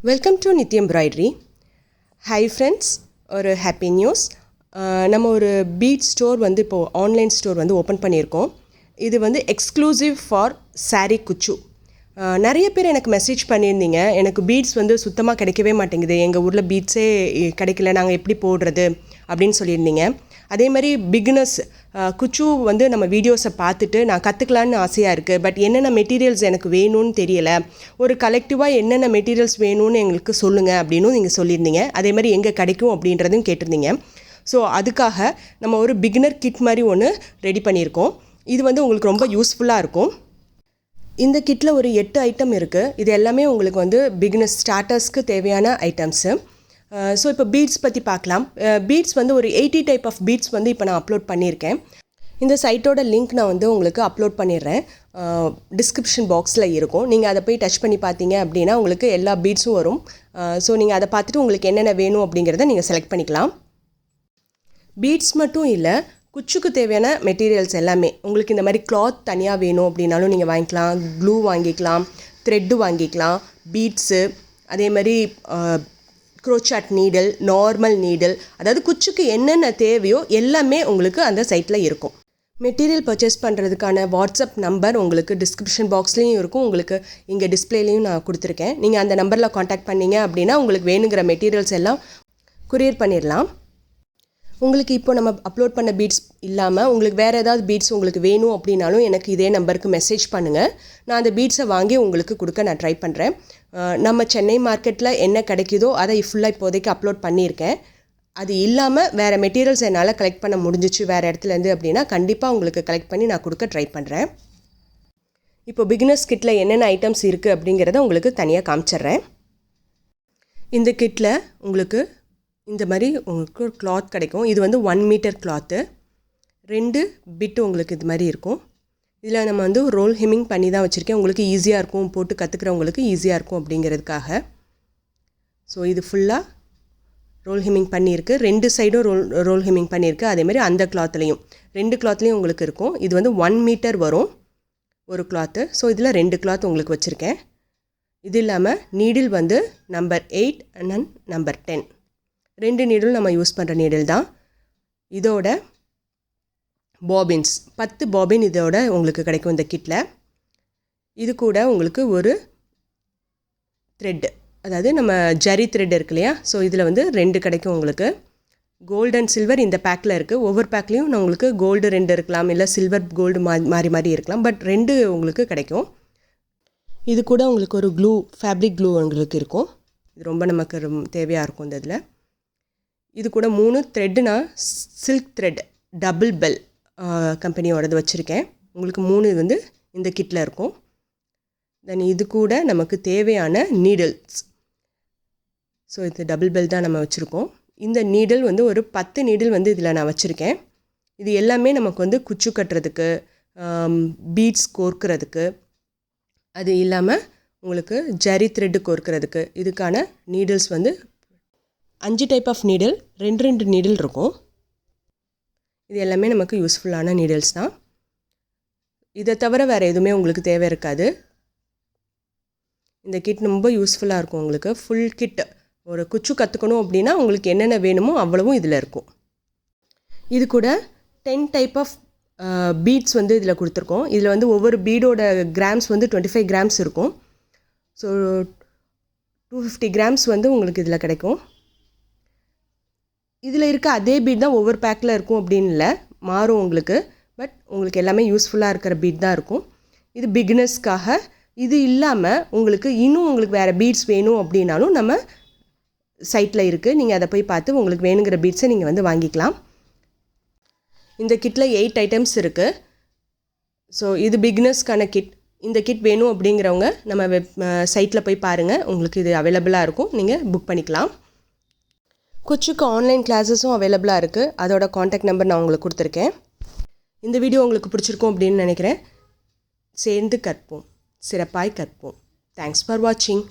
Welcome to Nitya embroidery. Hi friends, ஒரு happy news. நம்ம ஒரு பீட் ஸ்டோர் வந்து இப்போது ஆன்லைன் ஸ்டோர் வந்து ஓப்பன் பண்ணியிருக்கோம். இது வந்து எக்ஸ்க்ளூசிவ் ஃபார் சாரீ குச்சு. நிறைய பேர் எனக்கு மெசேஜ் பண்ணியிருந்தீங்க, எனக்கு பீட்ஸ் வந்து சுத்தமாக கிடைக்கவே மாட்டேங்குது, எங்கள் ஊரில் பீட்ஸே கிடைக்கல, நாங்கள் எப்படி போடுறது அப்படின்னு சொல்லியிருந்தீங்க. அதே மாதிரி பிகினர்ஸ் குச்சு வந்து நம்ம வீடியோஸை பார்த்துட்டு நான் கற்றுக்கலான்னு ஆசையாக இருக்குது, பட் என்னென்ன மெட்டீரியல்ஸ் எனக்கு வேணும்னு தெரியலை, ஒரு கலெக்டிவாக என்னென்ன மெட்டீரியல்ஸ் வேணும்னு எங்களுக்கு சொல்லுங்கள் அப்படின்னும் நீங்கள் சொல்லியிருந்தீங்க. அதே மாதிரி எங்கே கிடைக்கும் அப்படின்றதும் கேட்டிருந்தீங்க. ஸோ அதுக்காக நம்ம ஒரு பிகினர் கிட் மாதிரி ஒன்று ரெடி பண்ணியிருக்கோம். இது வந்து உங்களுக்கு ரொம்ப யூஸ்ஃபுல்லாக இருக்கும். இந்த கிட்டில் ஒரு 8 ஐட்டம் இருக்குது. இது எல்லாமே உங்களுக்கு வந்து பிகினர்ஸ் ஸ்டார்டர்ஸ்க்கு தேவையான ஐட்டம்ஸு. ஸோ இப்போ பீட்ஸ் பற்றி பார்க்கலாம். பீட்ஸ் வந்து ஒரு 80 டைப் ஆஃப் பீட்ஸ் வந்து இப்போ நான் அப்லோட் பண்ணியிருக்கேன். இந்த சைட்டோட லிங்க் நான் வந்து உங்களுக்கு அப்லோட் பண்ணிடுறேன், டிஸ்கிரிப்ஷன் பாக்ஸில் இருக்கும். நீங்கள் அதை போய் டச் பண்ணி பார்த்தீங்க அப்படின்னா உங்களுக்கு எல்லா பீட்ஸும் வரும். ஸோ நீங்கள் அதை பார்த்துட்டு உங்களுக்கு என்னென்ன வேணும் அப்படிங்கிறத நீங்கள் செலக்ட் பண்ணிக்கலாம். பீட்ஸ் மட்டும் இல்லை, குச்சுக்கு தேவையான மெட்டீரியல்ஸ் எல்லாமே உங்களுக்கு இந்த மாதிரி கிளாத் தனியாக வேணும் அப்படின்னாலும் நீங்கள் வாங்கிக்கலாம். க்ளூ வாங்கிக்கலாம், த்ரெட்டு வாங்கிக்கலாம், பீட்ஸு, அதே மாதிரி க்ரோச்சாட் நீடில், நார்மல் நீடில், அதாவது குச்சுக்கு என்னென்ன தேவையோ எல்லாமே உங்களுக்கு அந்த சைட்டில் இருக்கும். மெட்டீரியல் பர்ச்சேஸ் பண்ணுறதுக்கான வாட்ஸ்அப் நம்பர் உங்களுக்கு டிஸ்கிரிப்ஷன் பாக்ஸ்லேயும் இருக்கும், உங்களுக்கு இங்கே டிஸ்பிளேலையும் நான் கொடுத்துருக்கேன். நீங்கள் அந்த நம்பரில் காண்டாக்ட் பண்ணிங்க அப்படின்னா உங்களுக்கு வேணுங்கிற மெட்டீரியல்ஸ் எல்லாம் கொரியர் பண்ணிடலாம். உங்களுக்கு இப்போ நம்ம அப்லோட் பண்ண பீட்ஸ் இல்லாமல் உங்களுக்கு வேறு ஏதாவது பீட்ஸ் உங்களுக்கு வேணும் அப்படின்னாலும் எனக்கு இதே நம்பருக்கு மெசேஜ் பண்ணுங்கள். நான் அந்த பீட்ஸை வாங்கி உங்களுக்கு கொடுக்க நான் ட்ரை பண்ணுறேன். நம்ம சென்னை மார்க்கெட்டில் என்ன கிடைக்குதோ அதை ஃபுல்லாக இப்போதைக்கு அப்லோட் பண்ணியிருக்கேன். அது இல்லாமல் வேறு மெட்டீரியல்ஸ் என்னால் கலெக்ட் பண்ண முடிஞ்சிச்சு வேறு இடத்துலேருந்து அப்படின்னா கண்டிப்பாக உங்களுக்கு கலெக்ட் பண்ணி நான் கொடுக்க ட்ரை பண்ணுறேன். இப்போ பிகினர்ஸ் கிட்டில் என்னென்ன ஐட்டம்ஸ் இருக்குது அப்படிங்கிறத உங்களுக்கு தனியாக காமிச்சிட்றேன். இந்த கிட்டில் உங்களுக்கு இந்த மாதிரி உங்களுக்கு ஒரு கிளாத் கிடைக்கும். இது வந்து 1 மீட்டர் கிளாத்து, 2 பிட்டு உங்களுக்கு இது மாதிரி இருக்கும். இதில் நம்ம வந்து ரோல் ஹெம்மிங் பண்ணி தான் வச்சுருக்கேன், உங்களுக்கு ஈஸியாக இருக்கும், போட்டு கற்றுக்கிறவங்களுக்கு ஈஸியாக இருக்கும் அப்படிங்கிறதுக்காக. ஸோ இது ஃபுல்லாக ரோல் ஹெம்மிங் பண்ணியிருக்கு, 2 சைடும் ரோல் ஹெம்மிங் பண்ணியிருக்கு. அதேமாதிரி அந்த கிளாத்லேயும் 2 கிளாத்லேயும் உங்களுக்கு இருக்கும். இது வந்து 1 மீட்டர் வரும் ஒரு கிளாத்து. ஸோ இதில் 2 கிளாத் உங்களுக்கு வச்சுருக்கேன். இது இல்லாமல் நீடில் வந்து நம்பர் 8 அண்ட் நம்பர் 10, 2 நீடில் நம்ம யூஸ் பண்ணுற நீடில் தான். இதோட பாபின்ஸ் 10 பாபின் இதோட உங்களுக்கு கிடைக்கும் இந்த கிட்டில். இது கூட உங்களுக்கு ஒரு த்ரெட், அதாவது நம்ம ஜரி த்ரெட் இருக்கு இல்லையா, ஸோ இதில் வந்து 2 கிடைக்கும் உங்களுக்கு. கோல்டு அண்ட் சில்வர் இந்த பேக்கில் இருக்குது. ஒவ்வொரு பேக்லேயும் நான் உங்களுக்கு கோல்டு 2 இருக்கலாம், இல்லை சில்வர் கோல்டு மாறி இருக்கலாம், பட் 2 உங்களுக்கு கிடைக்கும். இது கூட உங்களுக்கு ஒரு க்ளூ, ஃபேப்ரிக் க்ளூ உங்களுக்கு இருக்கும். இது ரொம்ப நமக்கு தேவையாக இருக்கும் இந்த இதில். இது கூட 3 த்ரெட்டு நான் சில்க் த்ரெட் டபுள் பெல் கம்பெனியோடது வச்சுருக்கேன். உங்களுக்கு 3 வந்து இந்த கிட்டில் இருக்கும். தென் இது கூட நமக்கு தேவையான நீடில்ஸ். ஸோ இது டபுள் பெல் தான் நம்ம வச்சுருக்கோம். இந்த நீடில் வந்து ஒரு 10 நீடில் வந்து இதில் நான் வச்சுருக்கேன். இது எல்லாமே நமக்கு வந்து குச்சு கட்டுறதுக்கு, பீட்ஸ் கோர்க்கிறதுக்கு, அது இல்லாமல் உங்களுக்கு ஜரி த்ரெட்டு கோர்க்கிறதுக்கு இதுக்கான நீடில்ஸ் வந்து 5 டைப் ஆஃப் நீடில், 2 நீடில் இருக்கும். இது எல்லாமே நமக்கு யூஸ்ஃபுல்லான நீடில்ஸ் தான். இதை தவிர வேறு எதுவுமே உங்களுக்கு தேவை இருக்காது. இந்த கிட் ரொம்ப யூஸ்ஃபுல்லாக இருக்கும் உங்களுக்கு. ஃபுல் கிட் ஒரு குச்சு கற்றுக்கணும் அப்படின்னா உங்களுக்கு என்னென்ன வேணுமோ அவ்வளவும் இதில் இருக்கும். இது கூட 10 டைப் ஆஃப் பீட்ஸ் வந்து இதில் கொடுத்துருக்கோம். இதில் வந்து ஒவ்வொரு பீடோட கிராம்ஸ் வந்து 25 கிராம்ஸ் இருக்கும். ஸோ 250 கிராம்ஸ் வந்து உங்களுக்கு இதில் கிடைக்கும். இதில் இருக்க அதே பீட் தான் ஒவ்வொரு பேக்கில் இருக்கும் அப்படின்னு இல்லை, மாறும் உங்களுக்கு. பட் உங்களுக்கு எல்லாமே யூஸ்ஃபுல்லாக இருக்கிற பீட் தான் இருக்கும். இது பிகினர்ஸ்க்காக. இது இல்லாமல் உங்களுக்கு இன்னும் உங்களுக்கு வேறு பீட்ஸ் வேணும் அப்படின்னாலும் நம்ம சைட்டில் இருக்குது, நீங்கள் அதை போய் பார்த்து உங்களுக்கு வேணுங்கிற பீட்ஸை நீங்கள் வந்து வாங்கிக்கலாம். இந்த கிட்டில் 8 ஐட்டம்ஸ் இருக்குது. ஸோ இது பிகினர்ஸ்க்கான கிட். இந்த கிட் வேணும் அப்படிங்கிறவங்க நம்ம சைட்டில் போய் பாருங்கள், உங்களுக்கு இது அவைலபிளாக இருக்கும், நீங்கள் புக் பண்ணிக்கலாம். குச்சுக்கு ஆன்லைன் கிளாஸஸும் அவைலபிளாக இருக்குது. அதோட காண்டாக்ட் நம்பர் நான் உங்களுக்கு கொடுத்துருக்கேன். இந்த வீடியோ உங்களுக்கு பிடிச்சிருக்கும் அப்படின்னு நினைக்கிறேன். சேர்ந்து கற்போம், சிறப்பாய் கற்போம். தேங்க்ஸ் ஃபார் வாட்சிங்.